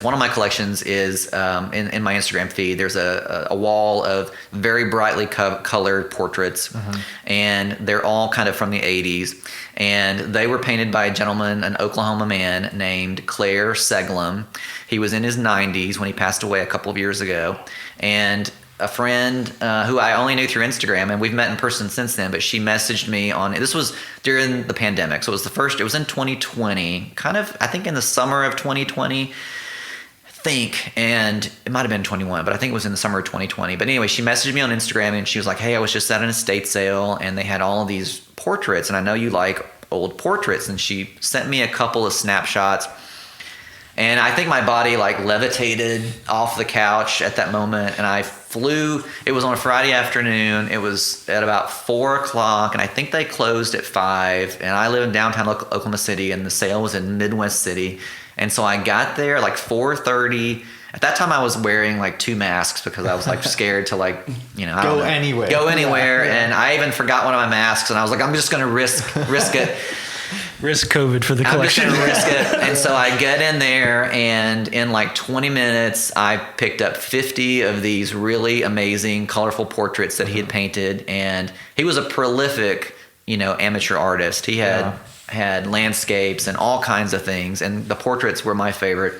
One of my collections is in my Instagram feed. There's a wall of very brightly colored portraits, and they're all kind of from the 80s. And they were painted by a gentleman, an Oklahoma man named Claire Seglum. He was in his 90s when he passed away a couple of years ago. And a friend who I only knew through Instagram, and we've met in person since then, but she messaged me on, this was during the pandemic. So it was in 2020, kind of, I think in the summer of 2020. And it might have been 21, but I think it was in the summer of 2020. But anyway, she messaged me on Instagram and she was like, hey, I was just at an estate sale and they had all of these portraits, and I know you like old portraits. And she sent me a couple of snapshots, and I think my body like levitated off the couch at that moment, and I flew. It was on a Friday afternoon. It was at about 4:00, and I think they closed at 5. And I live in downtown Oklahoma City, and the sale was in Midwest City. And so I got there like 4:30. At that time I was wearing like 2 masks because I was like scared to like, go anywhere. Yeah. And I even forgot one of my masks, and I was like, I'm just going to risk it. Risk COVID for the collection. I'm just going to risk it. And so I get in there, and in like 20 minutes, I picked up 50 of these really amazing, colorful portraits that he had painted. And he was a prolific, amateur artist. He had landscapes and all kinds of things, and the portraits were my favorite.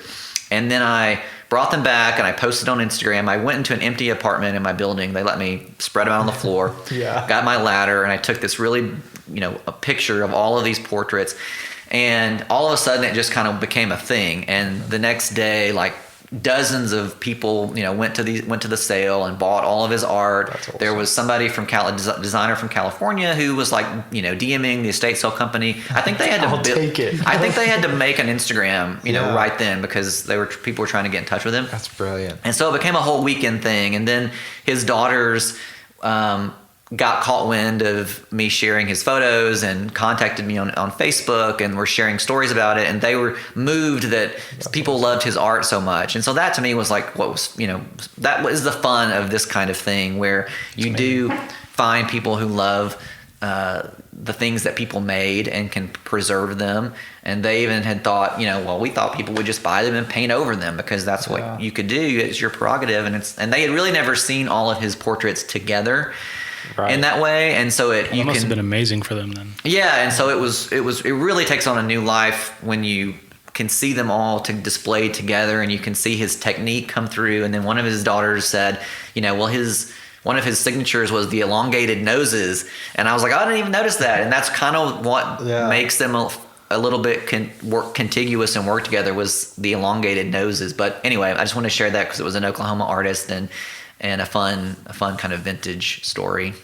And then I brought them back and I posted on Instagram. I went into an empty apartment in my building. They let me spread them out on the floor. Got my ladder, and I took this really, a picture of all of these portraits. And all of a sudden it just kind of became a thing. And the next day, like dozens of people, went to the sale and bought all of his art. That's awesome. There was somebody from designer from California who was like, DMing the estate sale company. I think they had to take it. I think they had to make an Instagram, right then, because people were trying to get in touch with him. That's brilliant. And so it became a whole weekend thing. And then his daughters got caught wind of me sharing his photos and contacted me on Facebook, and were sharing stories about it. And they were moved that people loved his art so much. And so that to me was like that was the fun of this kind of thing, where you do find people who love the things that people made and can preserve them. And they even had thought, we thought people would just buy them and paint over them because that's what you could do. It's your prerogative. And they had really never seen all of his portraits together. Right. In that way, and so it must have been amazing for them then. Yeah, and so it really takes on a new life when you can see them all displayed together, and you can see his technique come through. And then one of his daughters said, one of his signatures was the elongated noses, and I was like, I didn't even notice that. And that's kind of what makes them a little bit contiguous and work together, was the elongated noses. But anyway, I just want to share that because it was an Oklahoma artist and a fun kind of vintage story.